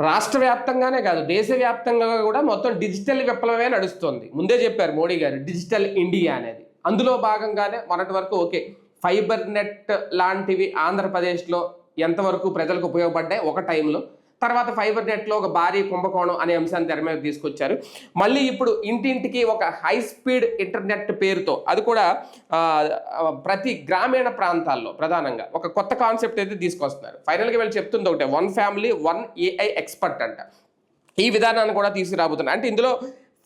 రాష్ట్ర వ్యాప్తంగానే కాదు, దేశవ్యాప్తంగా కూడా మొత్తం డిజిటల్ విప్లవమే నడుస్తుంది. ముందే చెప్పారు మోడీ గారు డిజిటల్ ఇండియా అనేది. అందులో భాగంగానే మొన్నటి వరకు ఓకే ఫైబర్ నెట్ లాంటివి ఆంధ్రప్రదేశ్లో ఎంతవరకు ప్రజలకు ఉపయోగపడ్డాయి ఒక టైంలో. తర్వాత ఫైబర్ నెట్లో ఒక భారీ కుంభకోణం అనే అంశాన్ని తెర మీద తీసుకొచ్చారు. మళ్ళీ ఇప్పుడు ఇంటింటికి ఒక హై స్పీడ్ ఇంటర్నెట్ పేరుతో, అది కూడా ప్రతి గ్రామీణ ప్రాంతాల్లో ప్రధానంగా ఒక కొత్త కాన్సెప్ట్ అయితే తీసుకొస్తున్నారు. ఫైనల్గా వీళ్ళు చెప్తుంది ఒకటే, 1 ఫ్యామిలీ 1 AI ఎక్స్పర్ట్ అంట. ఈ విధానాన్ని కూడా తీసుకురాబోతున్నారు. అంటే ఇందులో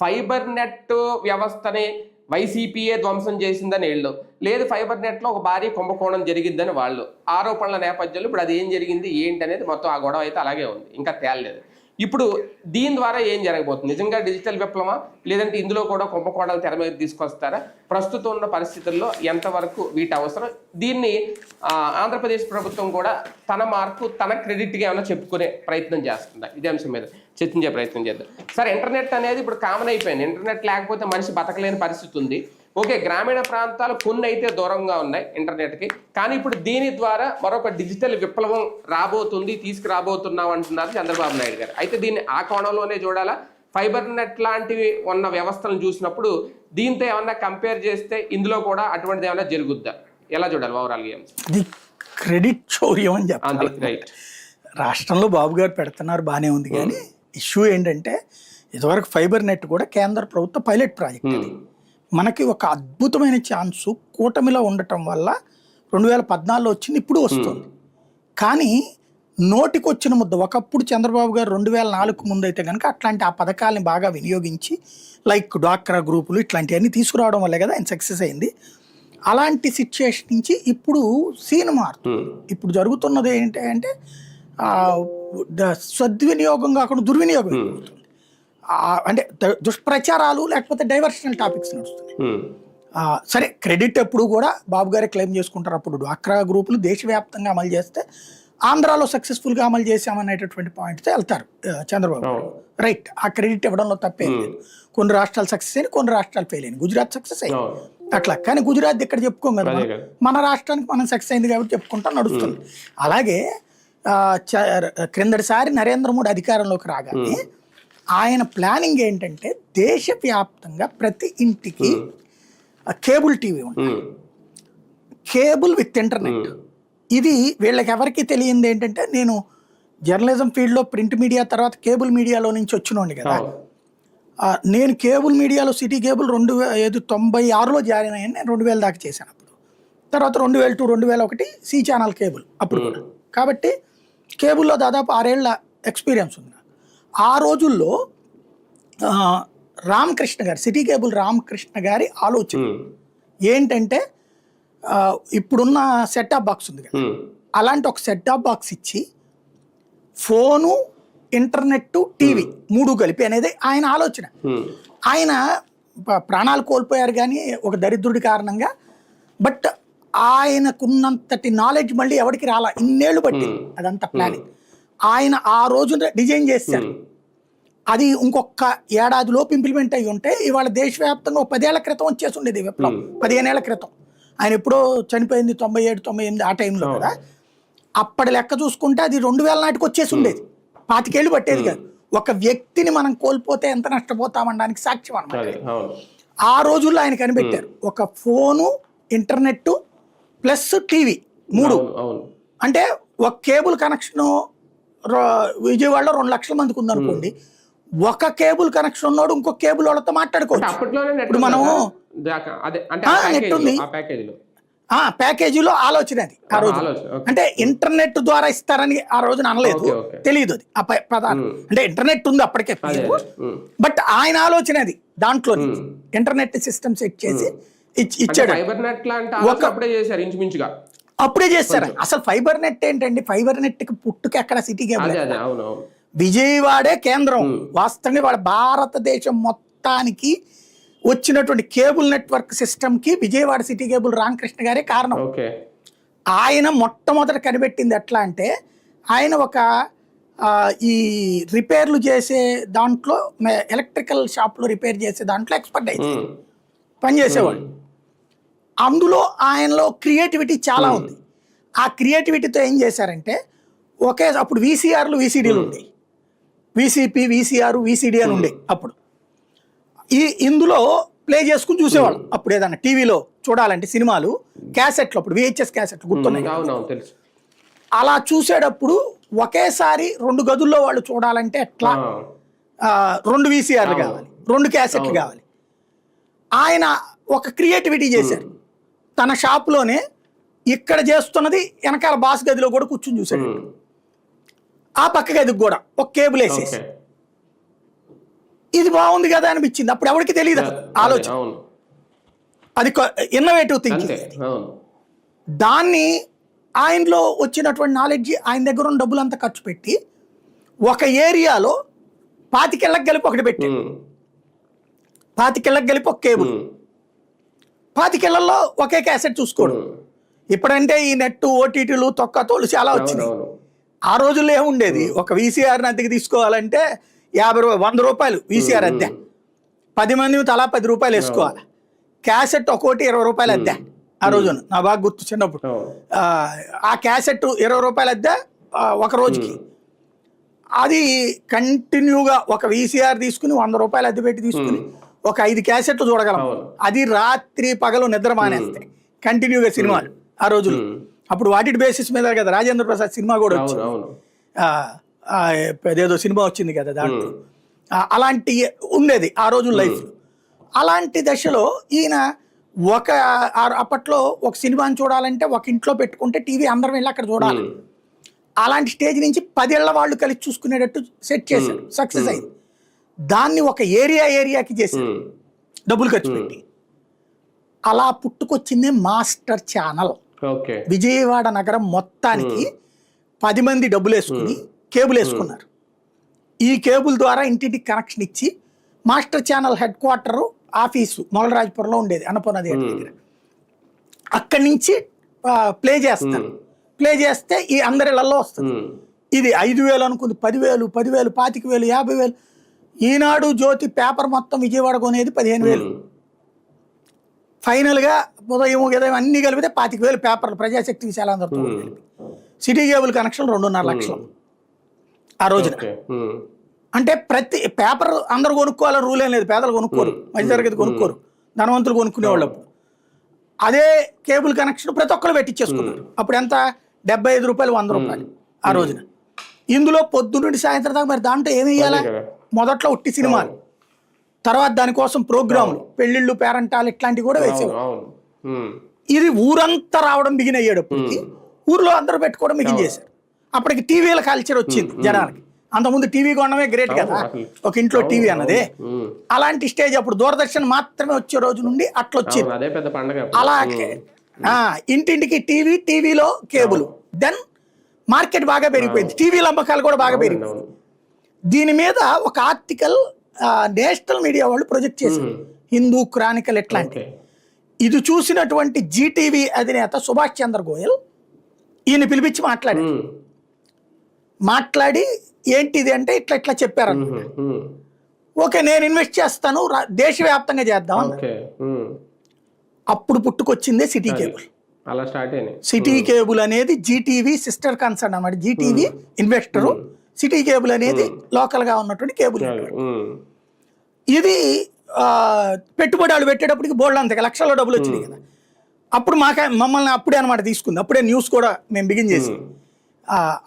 ఫైబర్ నెట్ వ్యవస్థని వైసీపీఏ ధ్వంసం చేసిందని వీళ్ళు, లేదు ఫైబర్ నెట్లో ఒక భారీ కుంభకోణం జరిగిందని వాళ్ళు. ఆరోపణల నేపథ్యంలో ఇప్పుడు అది ఏం జరిగింది ఏంటి అనేది మొత్తం ఆ గొడవ అయితే అలాగే ఉంది, ఇంకా తేలలేదు. ఇప్పుడు దీని ద్వారా ఏం జరగబోతుంది? నిజంగా డిజిటల్ విప్లవమా, లేదంటే ఇందులో కూడా కుంభకోణాలు తెర మీద తీసుకొస్తారా? ప్రస్తుతం ఉన్న పరిస్థితుల్లో ఎంతవరకు వీటి అవసరం? దీన్ని ఆంధ్రప్రదేశ్ ప్రభుత్వం కూడా తన మార్కు తన క్రెడిట్గా ఏమైనా చెప్పుకునే ప్రయత్నం చేస్తుందా? ఇదే అంశం మీద చర్చించే ప్రయత్నం చేద్దాం. సరే, ఇంటర్నెట్ అనేది ఇప్పుడు కామన్ అయిపోయింది. ఇంటర్నెట్ లేకపోతే మనిషి బతకలేని పరిస్థితి ఉంది. ఓకే, గ్రామీణ ప్రాంతాలు కొన్ని అయితే దూరంగా ఉన్నాయి ఇంటర్నెట్కి, కానీ ఇప్పుడు దీని ద్వారా మరొక డిజిటల్ విప్లవం రాబోతుంది, తీసుకురాబోతున్నాం అంటున్నారు చంద్రబాబు నాయుడు గారు. అయితే దీన్ని ఆ కోణంలోనే చూడాలా? ఫైబర్ నెట్ లాంటివి ఉన్న వ్యవస్థలను చూసినప్పుడు దీంతో ఏమన్నా కంపేర్ చేస్తే ఇందులో కూడా అటువంటిది ఏమైనా జరుగుద్దా? ఎలా చూడాలి ఓవరాల్ గేమ్స్? ఇది క్రెడిట్ చౌర్యం అని చెప్పాలి. రైట్, రాష్ట్రంలో బాబు గారు పెడుతున్నారు, బాగానే ఉంది. కానీ ఇష్యూ ఏంటంటే ఇదివరకు ఫైబర్ నెట్ కూడా కేంద్ర ప్రభుత్వ పైలట్ ప్రాజెక్ట్. అది మనకి ఒక అద్భుతమైన ఛాన్సు కూటమిలో ఉండటం వల్ల 2014లో వచ్చింది, ఇప్పుడు వస్తుంది. కానీ నోటికి వచ్చిన ముద్ద ఒకప్పుడు చంద్రబాబు గారు 2004కు ముందు అయితే కనుక అట్లాంటి ఆ పథకాలని బాగా వినియోగించి లైక్ డ్వాక్రా గ్రూపులు ఇట్లాంటివన్నీ తీసుకురావడం వల్లే కదా ఆయన సక్సెస్ అయింది. అలాంటి సిచ్యుయేషన్ నుంచి ఇప్పుడు సీన్ మారుతుంది. ఇప్పుడు జరుగుతున్నది ఏంటంటే సద్వినియోగం కాకుండా దుర్వినియోగం జరుగుతుంది. అంటే దుష్ప్రచారాలు లేకపోతే డైవర్షనల్ టాపిక్స్ నడుస్తున్నాయి. సరే, క్రెడిట్ ఎప్పుడు కూడా బాబు గారే క్లెయిమ్ చేసుకుంటారు. అప్పుడు డ్వాక్రా గ్రూపులు దేశవ్యాప్తంగా అమలు చేస్తే ఆంధ్రాలో సక్సెస్ఫుల్గా అమలు చేశామనేటటువంటి పాయింట్తో వెళ్తారు చంద్రబాబు. రైట్, ఆ క్రెడిట్ ఇవ్వడంలో తప్పేం లేదు. కొన్ని రాష్ట్రాలు సక్సెస్ అయినాయి, కొన్ని రాష్ట్రాలు ఫెయిల్ అయినాయి. గుజరాత్ సక్సెస్ అయింది అట్లా, కానీ గుజరాత్ ఇక్కడ చెప్పుకోం కదా, మన రాష్ట్రానికి మనం సక్సెస్ అయింది కాబట్టి చెప్పుకుంటాం, నడుస్తుంది. అలాగే క్రిందటిసారి నరేంద్ర మోడీ అధికారంలోకి రాగానే ఆయన ప్లానింగ్ ఏంటంటే దేశవ్యాప్తంగా ప్రతి ఇంటికి కేబుల్ టీవీ ఉంటుంది, కేబుల్ విత్ ఇంటర్నెట్. ఇది వీళ్ళకి ఎవరికి తెలియంది ఏంటంటే, నేను జర్నలిజం ఫీల్డ్లో ప్రింట్ మీడియా తర్వాత కేబుల్ మీడియాలో నుంచి వచ్చినోండి కదా. నేను కేబుల్ మీడియాలో సిటీ కేబుల్ 1996లో జాయిన్ అయ్యాను. నేను 2000 దాకా చేశాను. అప్పుడు తర్వాత 2000 to 2001 సి ఛానల్ కేబుల్ అప్పుడు కూడా. కాబట్టి కేబుల్లో దాదాపు 6 ఏళ్ల ఎక్స్పీరియన్స్ ఉంది. ఆ రోజుల్లో రామకృష్ణ గారు, సిటీ కేబుల్ రామకృష్ణ గారి ఆలోచన ఏంటంటే, ఇప్పుడున్న సెట్టాప్ బాక్స్ ఉంది కదా, అలాంటి ఒక సెట్టాప్ బాక్స్ ఇచ్చి ఫోను, ఇంటర్నెట్, టీవీ 3 కలిపి అనేది ఆయన ఆలోచన. ఆయన ప్రాణాలు కోల్పోయారు కానీ ఒక దరిద్రుడి కారణంగా. బట్ ఆయనకున్నంతటి నాలెడ్జ్ మళ్ళీ ఎవరికి రాలా, ఇన్నేళ్ళు పట్టింది అదంతా ప్లానింగ్. ఆయన ఆ రోజున డిజైన్ చేశారు. అది ఇంకొక ఏడాదిలోపు ఇంప్లిమెంట్ అయ్యి ఉంటే ఇవాళ దేశవ్యాప్తంగా 10 ఏళ్ల క్రితం వచ్చేసి ఉండేది విప్లవం. 15 ఏళ్ల క్రితం. ఆయన ఎప్పుడో చనిపోయింది 97, 98 ఆ టైంలో కదా. అప్పటి లెక్క చూసుకుంటే అది 2000 నాటికి వచ్చేసి ఉండేది. 25 ఏళ్ళు పట్టేది కాదు. ఒక వ్యక్తిని మనం కోల్పోతే ఎంత నష్టపోతామనడానికి సాక్ష్యం అన్నమాట. ఆ రోజుల్లో ఆయన కనిపెట్టారు, ఒక ఫోను, ఇంటర్నెట్ ప్లస్ టీవీ 3. అంటే ఒక కేబుల్ కనెక్షన్ విజయవాడలో 2 లక్షల మందికి ఉందనుకోండి, ఒక కేబుల్ కనెక్షన్ ఉన్నోడు ఇంకొక కేబుల్ వాళ్ళతో మాట్లాడుకోవచ్చు. ఇప్పుడు మనము నెట్ ఉంది, ప్యాకేజీలో ఆలోచన అది ఆ రోజు. అంటే ఇంటర్నెట్ ద్వారా ఇస్తారని ఆ రోజున అనలేదు, తెలియదు అది ఆ ప్రధానం. అంటే ఇంటర్నెట్ ఉంది అప్పటికే, బట్ ఆయన ఆలోచన అది. దాంట్లో ఇంటర్నెట్ సిస్టమ్ సెట్ చేసి ఇచ్చాడు. అప్పుడే చేస్తారు. అసలు ఫైబర్ నెట్ ఏంటండి, ఫైబర్ నెట్ కి పుట్టుక ఎక్కడ, సిటీ కేబుల్ విజయవాడే కేంద్రం. వాస్తవంగా వాళ్ళ భారతదేశం మొత్తానికి వచ్చినటువంటి కేబుల్ నెట్వర్క్ సిస్టమ్ కి విజయవాడ సిటీ కేబుల్ రామకృష్ణ గారే కారణం. ఆయన మొట్టమొదట కనిపెట్టింది ఎట్లా అంటే, ఆయన ఒక ఈ రిపేర్లు చేసే దాంట్లో, ఎలక్ట్రికల్ షాప్లో రిపేర్ చేసే దాంట్లో ఎక్స్పర్ట్ అయితే పనిచేసేవాళ్ళు. అందులో ఆయనలో క్రియేటివిటీ చాలా ఉంది. ఆ క్రియేటివిటీతో ఏం చేశారంటే, అప్పుడు VCRలు VCDలు ఉండేవి. VCP, VCR, VCD అని ఉండే అప్పుడు. ఇందులో ప్లే చేసుకుని చూసేవాళ్ళం అప్పుడు. ఏదన్నా టీవీలో చూడాలంటే సినిమాలు క్యాసెట్లు, అప్పుడు VHS క్యాసెట్లు గుర్తున్నాయి. అవునవును తెలుసు. అలా చూసేటప్పుడు ఒకేసారి 2 గదుల్లో వాళ్ళు చూడాలంటే ఎట్లా, 2 VCRలు కావాలి, 2 క్యాసెట్లు కావాలి. ఆయన ఒక క్రియేటివిటీ చేశారు. తన షాప్లోనే ఇక్కడ చేస్తున్నది వెనకాల బాస్ గదిలో కూడా కూర్చుని చూశాడు. ఆ పక్క గదికి కూడా ఒక కేబుల్ వేసేసి, ఇది బాగుంది కదా అనిపించింది. అప్పుడు ఎవరికి తెలియదు ఆలోచన. అది ఇన్నోవేటివ్ థింకింగ్. దాన్ని ఆయనలో వచ్చినటువంటి నాలెడ్జ్, ఆయన దగ్గర ఉన్న డబ్బులంతా ఖర్చు పెట్టి ఒక ఏరియాలో 25 ఇళ్ళకి కలిపి ఒకటి పెట్టి, 25 ఇళ్ళకి కలిపి ఒక కేబుల్, 25 ఇళ్లలో ఒకే క్యాసెట్ చూసుకోవడం. ఇప్పుడంటే ఈ నెట్, ఓటీటీలు, తొక్క తోలు చాలా వచ్చినాయి. ఆ రోజుల్లో ఏముండేది, ఒక VCR అద్దెకి తీసుకోవాలంటే 100 రూపాయలు VCR అద్దె, 10 మంది తలా 10 రూపాయలు వేసుకోవాలి. క్యాసెట్ ఒక్కోటి 20 రూపాయలు అద్దె ఆ రోజున. నా బాగా గుర్తు చిన్నప్పుడు. ఆ క్యాసెట్ 20 రూపాయలు అద్దె ఒక రోజుకి. అది కంటిన్యూగా ఒక VCR తీసుకుని 100 రూపాయలు అద్దె పెట్టి తీసుకుని ఒక 5 క్యాసెట్లు చూడగలం. అది రాత్రి పగలు నిద్ర మానేస్తాయి కంటిన్యూగా సినిమాలు ఆ రోజులు. అప్పుడు వాటి బేసిస్ మీద కదా రాజేంద్ర ప్రసాద్ సినిమా కూడా వచ్చింది. ఏదో సినిమా వచ్చింది కదా దాంట్లో. అలాంటి ఉండేది ఆ రోజు లైఫ్. అలాంటి దశలో ఈయన అప్పట్లో ఒక సినిమాని చూడాలంటే ఒక ఇంట్లో పెట్టుకుంటే టీవీ అందరం వెళ్ళి అక్కడ చూడాలి. అలాంటి స్టేజ్ నుంచి 10 ఏళ్ల వాళ్ళు కలిసి చూసుకునేటట్టు సెట్ చేశారు. సక్సెస్ అయింది. దాన్ని ఒక ఏరియాకి చేశారు డబ్బులు ఖర్చు పెట్టి. అలా పుట్టుకొచ్చింది మాస్టర్ ఛానల్. విజయవాడ నగరం మొత్తానికి 10 మంది డబ్బులు వేసుకుని కేబుల్ వేసుకున్నారు. ఈ కేబుల్ ద్వారా ఇంటింటికి కనెక్షన్ ఇచ్చి master channel head quarter office మొలరాజపురంలో ఉండేది, అన్నపూర్ణ థియేటర్ దగ్గర. అక్కడి నుంచి ప్లే చేస్తారు. ప్లే చేస్తే ఈ అందరిళ్లలో వస్తుంది. ఇది 5,000 అనుకుంది, 10,000, 10,000, 25,000, 50,000. ఈనాడు, జ్యోతి పేపర్ మొత్తం విజయవాడ కొనేది 15,000. ఫైనల్గా ఉదయం అన్ని కలిపితే 25,000 పేపర్లు ప్రజాశక్తి విశాలందరితో కలిపి. సిటీ కేబుల్ కనెక్షన్ 2.5 లక్షలు ఆ రోజున. అంటే ప్రతి పేపర్ అందరూ కొనుక్కోవాలని రూల్ ఏం లేదు. పేదలు కొనుక్కోరు, మధ్యతరగతి కొనుక్కోరు, ధనవంతులు కొనుక్కునేవాళ్ళు. అదే కేబుల్ కనెక్షన్ ప్రతి ఒక్కరు పెట్టించేసుకున్నారు. అప్పుడు ఎంత, 75 రూపాయలు, 100 రూపాయలు ఆ రోజున. ఇందులో పొద్దున్నుండి సాయంత్రం దాకా మరి దాంట్లో ఏమి వేయాలా? మొదట్లో ఉట్టి సినిమాలు, తర్వాత దానికోసం ప్రోగ్రాములు, పెళ్లిళ్ళు, పేరంటాలు ఇట్లాంటివి కూడా వేసేవారు. ఇది ఊరంతా రావడం బిగిన్ అయ్యేటప్పటికి ఊర్లో అందరూ పెట్టుకోవడం బిగిన్ చేశారు. అప్పటికి టీవీల కల్చర్ వచ్చింది జనానికి. అంతకుముందు టీవీ కొనడమే గ్రేట్ కదా, ఒక ఇంట్లో టీవీ అన్నదే. అలాంటి స్టేజ్ అప్పుడు దూరదర్శన్ మాత్రమే వచ్చే రోజు నుండి అట్లా వచ్చింది. అలాగే ఇంటింటికి టీవీ, టీవీలో కేబుల్. దెన్ మార్కెట్ బాగా పెరిగిపోయింది, టీవీల అమ్మకాలు కూడా బాగా పెరిగిపోయింది. దీని మీద ఒక ఆర్టికల్ నేషనల్ మీడియా వాళ్ళు ప్రొజెక్ట్ చేశారు, హిందూ క్రానికల్ ఎట్లాంటి. ఇది చూసినటువంటి జీటీవీ అధినేత సుభాష్ చంద్ర గోయల్ ఈయన పిలిపించి మాట్లాడి ఏంటిది అంటే ఇట్లా ఇట్లా చెప్పారు. ఓకే, నేను ఇన్వెస్ట్ చేస్తాను, దేశవ్యాప్తంగా చేద్దాం. అప్పుడు పుట్టుకొచ్చిందే సిటీ కేబుల్. సిటీ కేబుల్ అనేది జీటీవీ సిస్టర్ కన్సర్న్ అన్నమాట. జీటీవీ ఇన్వెస్టరు, సిటీ కేబుల్ అనేది లోకల్ గా ఉన్నటువంటి కేబుల్. ఇది పెట్టుబడులు పెట్టేటప్పటికి బోల్డ్ అంత లక్షల్లో డబ్బులు వచ్చినాయి కదా. అప్పుడు మమ్మల్ని అప్పుడే అనమాట తీసుకుంది. అప్పుడే న్యూస్ కూడా మేము బిగిన్ చేసి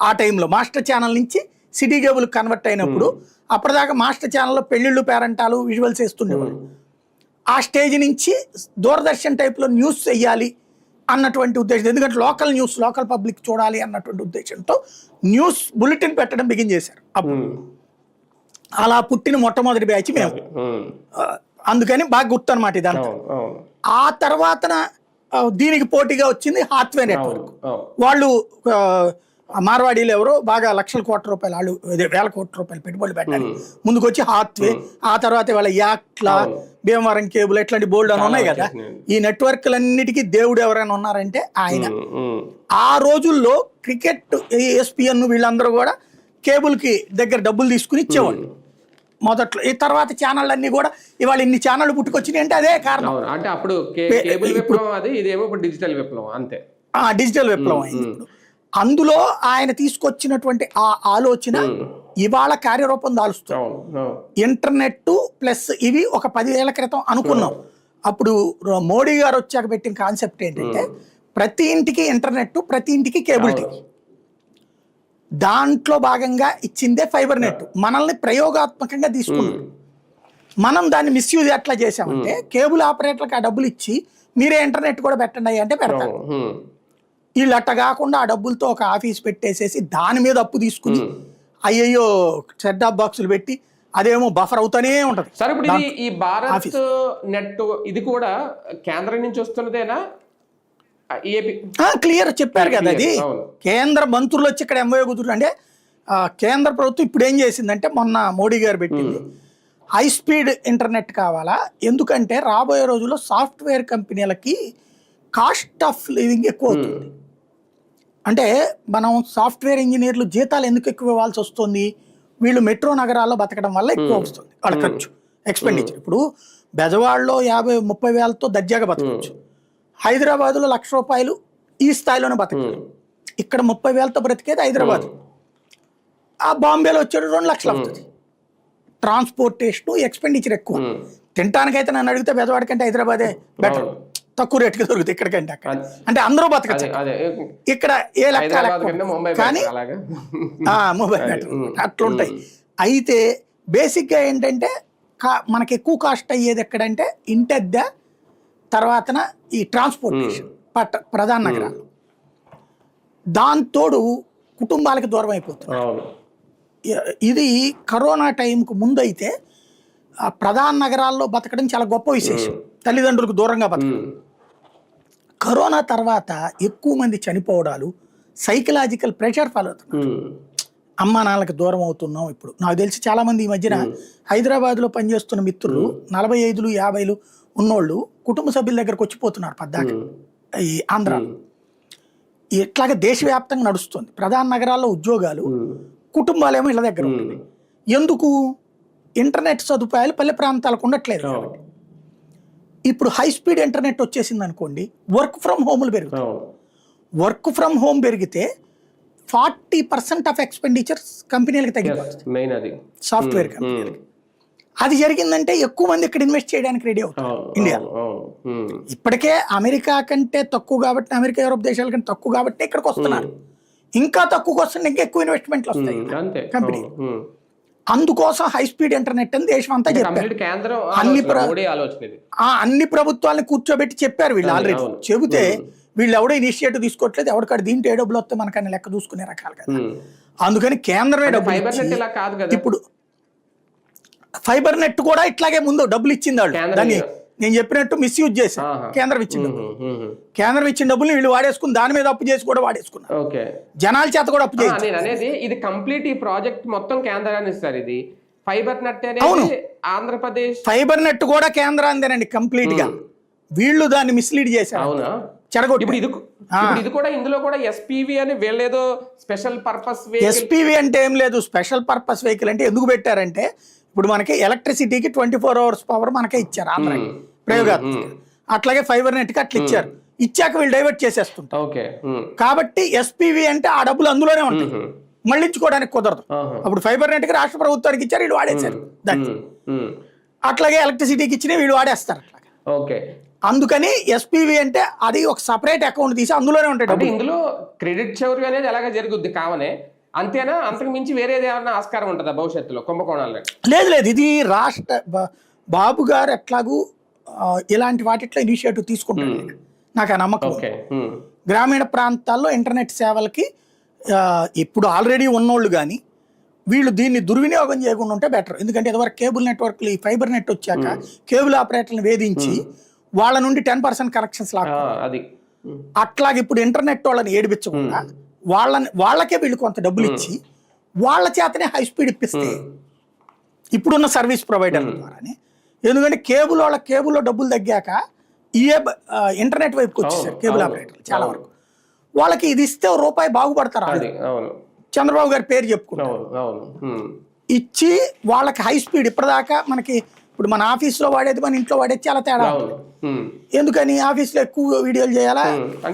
ఆ టైంలో మాస్టర్ ఛానల్ నుంచి సిటీ కేబుల్ కన్వర్ట్ అయినప్పుడు, అప్పటిదాకా మాస్టర్ ఛానల్లో పెళ్లిళ్ళు, పేరంటాలు, విజువల్స్ వేస్తుండేవాళ్ళు. ఆ స్టేజ్ నుంచి దూరదర్శన్ టైప్లో న్యూస్ వేయాలి అన్నటువంటి ఉద్దేశం. ఎందుకంటే లోకల్ న్యూస్, లోకల్ పబ్లిక్ చూడాలి అన్నటువంటి ఉద్దేశంతో న్యూస్ బులెటిన్ పెట్టడం బిగిన్ చేశారు అప్పుడు. అలా పుట్టిన మొట్టమొదటి బ్యాచ్ మేము. అందుకని బాగా గుర్తు అనమాట ఇదంతా. ఆ తర్వాతన దీనికి పోటీగా వచ్చింది హాత్వే నెట్వర్క్. వాళ్ళు మార్వాడీలు ఎవరో బాగా లక్షల కోట్ల రూపాయలు, వాళ్ళు వేల కోట్ల రూపాయలు పెట్టుబడులు పెట్టాలి ముందుకు వచ్చి హాత్వే. ఆ తర్వాత వాళ్ళ యాక్ట్లా, భీమవరం కేబుల్ ఇట్లాంటి బోల్డ్ అని ఉన్నాయి కదా. ఈ నెట్వర్క్లన్నిటికీ దేవుడు ఎవరైనా ఉన్నారంటే ఆయన. ఆ రోజుల్లో క్రికెట్, ESPN వీళ్ళందరూ కూడా కేబుల్కి దగ్గర డబ్బులు తీసుకుని ఇచ్చేవాళ్ళు మొదట్లో. ఈ తర్వాత ఛానల్ అన్ని కూడా ఇవాళ ఇన్ని ఛానల్ పుట్టుకొచ్చినాయి అంటే అదే కారణం. అంటే అప్పుడు కేబుల్ విప్లవం అది, ఇదేమో ఇప్పుడు డిజిటల్ విప్లవం. అంతే, డిజిటల్ విప్లవం అయింది ఇప్పుడు. అందులో ఆయన తీసుకొచ్చినటువంటి ఆ ఆలోచన ఇవాళ కార్యరూపం దాలుస్తుంది. ఇంటర్నెట్ ప్లస్ ఇవి ఒక 10 ఏళ్ల క్రితం అనుకున్నాం. అప్పుడు మోడీ గారు వచ్చాక పెట్టిన కాన్సెప్ట్ ఏంటంటే ప్రతి ఇంటికి ఇంటర్నెట్, ప్రతి ఇంటికి కేబుల్ టీవీ. దాంట్లో భాగంగా ఇచ్చిందే ఫైబర్ నెట్. మనల్ని ప్రయోగాత్మకంగా తీసుకున్నాం. మనం దాన్ని మిస్యూజ్ ఎట్లా చేసామంటే కేబుల్ ఆపరేటర్కి ఆ డబ్బులు ఇచ్చి మీరే ఇంటర్నెట్ కూడా పెట్టండి అంటే పెడతారు. వీళ్ళు అట్ట కాకుండా ఆ డబ్బులతో ఒక ఆఫీస్ పెట్టేసేసి దాని మీద అప్పు తీసుకుని అయ్యయ్యో సెట్ టాప్ బాక్సులు పెట్టి అదేమో బఫర్ అవుతానే ఉంటది. సరే, ఇప్పుడు ఇది ఈ భారత్ నెట్ ఇది కూడా కేంద్రం నుంచి వస్తున్నదేనా? క్లియర్ చెప్పారు కదా. అది కేంద్ర మంత్రులు వచ్చి ఇక్కడ ఎంఓఏ కుదురు అంటే కేంద్ర ప్రభుత్వం ఇప్పుడు ఏం చేసిందంటే మొన్న మోడీ గారు పెట్టింది హై స్పీడ్ ఇంటర్నెట్ కావాలా, ఎందుకంటే రాబోయే రోజుల్లో సాఫ్ట్వేర్ కంపెనీలకి కాస్ట్ ఆఫ్ లివింగ్ ఎక్కువ అవుతుంది. అంటే మనం సాఫ్ట్వేర్ ఇంజనీర్లు జీతాలు ఎందుకు ఎక్కువ ఇవ్వాల్సి వస్తుంది? వీళ్ళు మెట్రో నగరాల్లో బతకడం వల్ల ఎక్కువ వస్తుంది వాళ్ళ ఖర్చు, ఎక్స్పెండిచర్. ఇప్పుడు బెజవాడలో 50-30 వేలతో దర్జాగా బతకవచ్చు. హైదరాబాద్లో ₹1,00,000 ఈ స్థాయిలోనే బతకాలి. ఇక్కడ 30 వేలతో బ్రతికేది హైదరాబాద్. ఆ బాంబేలో వచ్చేది 2 లక్షలు అవుతుంది. ట్రాన్స్పోర్టేషన్ ఎక్స్పెండిచర్ ఎక్కువ. తినటానికైతే నన్ను అడిగితే బెజవాడ కంటే హైదరాబాదే బెటర్, తక్కువ రేటుకి దొరుకుతుంది ఇక్కడికంటే అక్కడ. అంటే అందరూ బతకచ్చు. ఇక్కడ ఏ లెక్క కానీ మొబైల్ అట్లుంటాయి. అయితే బేసిక్గా ఏంటంటే మనకి ఎక్కువ కాస్ట్ అయ్యేది ఎక్కడంటే ఇంటద్దె, తర్వాతన ఈ ట్రాన్స్పోర్టేషన్ ప్రధాన నగరాలు. దాంతోడు కుటుంబాలకు దూరం అయిపోతుంది. ఇది కరోనా టైంకు ముందు అయితే ప్రధాన నగరాల్లో బతకడం చాలా గొప్ప విశేషం, తల్లిదండ్రులకు దూరంగా బతకడం. కరోనా తర్వాత ఎక్కువ మంది చనిపోవడాలు, సైకలాజికల్ ప్రెషర్ ఫాలో అవుతున్నారు. అమ్మా నాన్నలకు దూరం అవుతున్నాం. ఇప్పుడు నాకు తెలిసి చాలా మంది ఈ మధ్యన హైదరాబాద్లో పనిచేస్తున్న మిత్రులు 45, 50 ఉన్నోళ్ళు కుటుంబ సభ్యుల దగ్గరకు వచ్చిపోతున్నారు పద్దాక ఈ ఆంధ్రాలో. ఇట్లాగే దేశవ్యాప్తంగా నడుస్తుంది. ప్రధాన నగరాల్లో ఉద్యోగాలు, కుటుంబాలేమో ఇళ్ళ దగ్గర ఉంటుంది. ఎందుకు? ఇంటర్నెట్ సదుపాయాలు పల్లె ప్రాంతాలకు ఉండట్లేదు కాబట్టి. ఇప్పుడు హై స్పీడ్ ఇంటర్నెట్ వచ్చేసింది అనుకోండి, వర్క్ ఫ్రమ్ హోమ్లు పెరుగుతాయి. వర్క్ ఫ్రమ్ హోమ్ పెరిగితే 40% ఆఫ్ ఎక్స్పెండిచర్స్ కంపెనీలకు తగ్గిపోతుంది, సాఫ్ట్వేర్ కంపెనీలకి. అది జరిగిందంటే ఎక్కువ మంది ఇక్కడ ఇన్వెస్ట్ చేయడానికి రెడీ అవుతారు ఇండియాలో. ఇప్పటికే అమెరికా కంటే తక్కువ కాబట్టి, అమెరికా యూరోప్ దేశాల కంటే తక్కువ కాబట్టి ఇక్కడికి వస్తున్నారు. ఇంకా తక్కువకి వస్తుంది, ఇంకా ఎక్కువ ఇన్వెస్ట్మెంట్లు వస్తాయి కంపెనీ. అందుకోసం హై స్పీడ్ ఇంటర్నెట్ అని దేశం అంతా చెప్పారు. అన్ని ప్రభుత్వాలను కూర్చోబెట్టి చెప్పారు వీళ్ళు ఆల్రెడీ. చెబితే వీళ్ళు ఎవడో ఇనిషియేటివ్ తీసుకోవట్లేదు, ఎవరికాడు దీంట్లో ఏ డబ్బులు వస్తే మనకన్నా లెక్క చూసుకునే రకాలు కదా. అందుకని కేంద్రమే డబ్బులు. ఇప్పుడు ఫైబర్ నెట్ కూడా ఇట్లాగే ముందు డబ్బులు ఇచ్చింది వాళ్ళు. దాన్ని నేను చెప్పినట్టు మిస్యూజ్ చేసి కేంద్రం ఇచ్చింది. కేంద్రం ఇచ్చిన డబ్బులు వీళ్ళు వాడేసుకుని దాని మీద అప్పు చేసి కూడా వాడేసుకున్నారు. జనాల చేత కూడా అప్పు చేసి. అనేది ఇది కంప్లీట్ ఈ ప్రాజెక్ట్ మొత్తం కేంద్రాన్ని ఇస్తారు. ఇది ఫైబర్ నెట్ అనేది ఆంధ్రప్రదేశ్ ఫైబర్ నెట్ కూడా కేంద్రాందేనండి కంప్లీట్ గా. వీళ్ళు దాన్ని మిస్లీడ్ చేశారు, చెడగొట్టి. ఇది కూడా ఇందులో కూడా ఎస్పీవి అని వీళ్ళేదో స్పెషల్ పర్పస్. ఎస్పీవి అంటే ఏం లేదు, స్పెషల్ పర్పస్ వెహికల్ అంటే ఎందుకు పెట్టారంటే ఇప్పుడు మనకి ఎలక్ట్రిసిటీకి 24 hours పవర్ మనకే ఇచ్చారు ఆంధ్రాకి ప్రయోగాత్మక. అట్లాగే ఫైబర్ నెట్కి అట్లా ఇచ్చారు. ఇచ్చాక వీళ్ళు డైవర్ట్ చేసేస్తుంటారు. కాబట్టి ఎస్పీవి అంటే ఆ డబ్బులు అందులోనే ఉంటాయి, మళ్ళించుకోవడానికి కుదరదు. అప్పుడు ఫైబర్ నెట్కి రాష్ట్ర ప్రభుత్వానికి ఇచ్చారు, వీళ్ళు వాడేశారు దాన్ని. అట్లాగే ఎలక్ట్రిసిటీకి ఇచ్చిన వీళ్ళు వాడేస్తారు. అందుకని ఎస్పీవి అంటే అది ఒక సపరేట్ అకౌంట్ తీసి అందులోనే ఉంటాయి. ఇందులో క్రెడిట్ చౌరీ అనేది ఎలాగ జరుగుద్ది కావనే, అంతేనా? అంతకు మించి వేరేది ఏమన్నా ఆస్కారం ఉంటుందా భవిష్యత్తులో కుంభకోణాలు? లేదు, ఇది రాష్ట్ర బాబు గారు ఎట్లాగూ ఇలాంటి వాటిట్లో ఇనిషియేటివ్ తీసుకుంటారు, నాకు ఆ నమ్మకం. గ్రామీణ ప్రాంతాల్లో ఇంటర్నెట్ సేవలకి ఇప్పుడు ఆల్రెడీ ఉన్నోళ్ళు కానీ వీళ్ళు దీన్ని దుర్వినియోగం చేయకుండా ఉంటే బెటర్. ఎందుకంటే ఇదివరకు కేబుల్ నెట్వర్క్లు, ఈ ఫైబర్ నెట్ వచ్చాక కేబుల్ ఆపరేటర్లను వేధించి వాళ్ళ నుండి 10% కలెక్షన్స్ లాగా, అట్లాగే ఇప్పుడు ఇంటర్నెట్ వాళ్ళని ఏడిపించకుండా వాళ్ళకే వీళ్ళు కొంత డబ్బులు ఇచ్చి వాళ్ళ చేతనే హై స్పీడ్ ఇప్పిస్తే ఇప్పుడున్న సర్వీస్ ప్రొవైడర్ల ద్వారానే. ఎందుకంటే కేబుల్లో డబ్బులు తగ్గాక ఇంటర్నెట్ వైపుకి వచ్చేసారు కేబుల్ ఆపరేటర్లు చాలా వరకు. వాళ్ళకి ఇది ఇస్తే రూపాయి బాగుపడతారు. చంద్రబాబు గారి పేరు చెప్పుకున్నారు, ఇచ్చి వాళ్ళకి హై స్పీడ్. ఇప్పటిదాకా మనకి ఇప్పుడు మన ఆఫీస్లో వాడేది మన ఇంట్లో వాడేది చాలా తేడా ఉంటుంది. ఎందుకని ఆఫీస్లో ఎక్కువ వీడియోలు చేయాలా,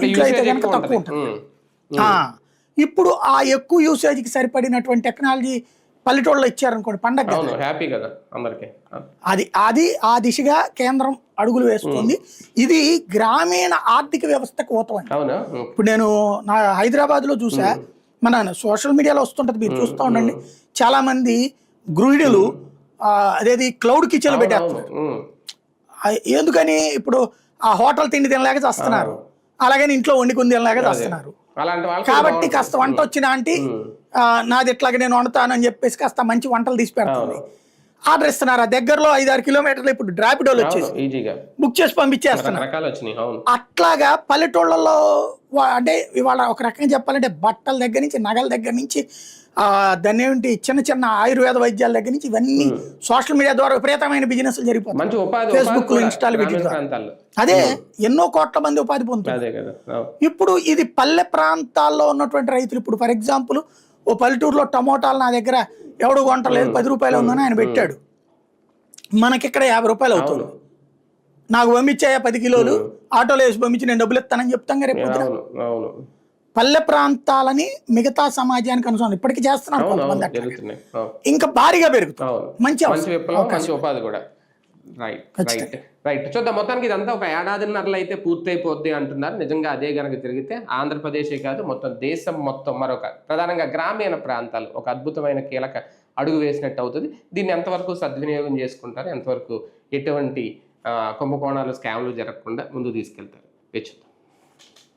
ఇంట్లో అయితే కనుక తక్కువ ఉంటుంది. ఇప్పుడు ఆ ఎక్కువ యూసేజ్కి సరిపడినటువంటి టెక్నాలజీ పల్లెటూళ్ళలో ఇచ్చారనుకోండి పండగ కదా. అవును, హ్యాపీ కదా అందరికి. అది ఆ దిశగా కేంద్రం అడుగులు వేస్తుంది. ఇది గ్రామీణ ఆర్థిక వ్యవస్థకు ఊతమండి. అవునా. ఇప్పుడు నేను నా హైదరాబాద్లో చూసా, మన సోషల్ మీడియాలో వస్తుంటది, మీరు చూస్తూ ఉండండి. చాలా మంది గృహిణులు అదేది క్లౌడ్ కిచెన్ పెట్టేస్తున్నారు. ఎందుకని? ఇప్పుడు ఆ హోటల్ తిండి తినలేక చేస్తున్నారు, అలాగని ఇంట్లో వండుకుని తినలేక చేస్తున్నారు. అలాంటి వాళ్ళు కాబట్టి కాస్త వంట వచ్చిన ఆంటీ నాది ఇట్లాగే నేను వండుతానని చెప్పేసి కాస్త మంచి వంటలు తీసి పెడుతుంది, ఆర్డర్ ఇస్తున్నారు. ఆ దగ్గరలో 5-6 కిలోమీటర్లు ఇప్పుడు ర్యాపిడోలు వచ్చేసి ఈజీగా బుక్ చేసి పంపించేస్తున్నారు. రకాలు వచ్చినాయి. అవును. అట్లాగా పల్లెటూళ్ళలో అంటే ఇవాళ ఒక రకంగా చెప్పాలంటే బట్టల దగ్గర నుంచి, నగల దగ్గర నుంచి, దాన్ని ఏమిటి చిన్న చిన్న ఆయుర్వేద వైద్యాల దగ్గర నుంచి ఇవన్నీ సోషల్ మీడియా ద్వారా విపరీతమైన బిజినెస్లు జరిగిపోతాయి. ఫేస్బుక్, ఇన్స్టాల్ వీటి ద్వారా అదే ఎన్నో కోట్ల మంది ఉపాధి పొందుతారు. ఇప్పుడు ఇది పల్లె ప్రాంతాల్లో ఉన్నటువంటి రైతులు, ఇప్పుడు ఫర్ ఎగ్జాంపుల్ ఓ పల్లెటూరులో టమోటాలు నా దగ్గర ఎవడు కొంటలేదు, 10 రూపాయలు ఉందని ఆయన పెట్టాడు, మనకిక్కడ 50 రూపాయలు అవుతుంది, నాకు పంపించాయా 10 కిలోలు, ఆటోలో వేసి పంపించి నేను డబ్బులు ఇస్తానని చెప్తాం కదా రేపు. పల్లె ప్రాంతాలని మిగతా సమాజానికి అనుసరణ ఇప్పటికీ చేస్తున్నారు కొంతమంది, ఇంకా భారీగా పెరుగుతుంది. మంచి ఉపాధి కూడా. రైట్. చూద్దాం. మొత్తానికి ఇదంతా ఒక ఏడాదిన్నరలో అయితే పూర్తయిపోద్ది అంటున్నారు. నిజంగా అదే కనుక జరిగితే ఆంధ్రప్రదేశే కాదు మొత్తం దేశం మొత్తం మరొక ప్రధానంగా గ్రామీణ ప్రాంతాలు ఒక అద్భుతమైన కీలక అడుగు వేసినట్టు అవుతుంది. దీన్ని ఎంతవరకు సద్వినియోగం చేసుకుంటారు, ఎంతవరకు ఎటువంటి కుంభకోణాలు, స్కామ్లు జరగకుండా ముందు తీసుకెళ్తారు, వేచి చూద్దాం.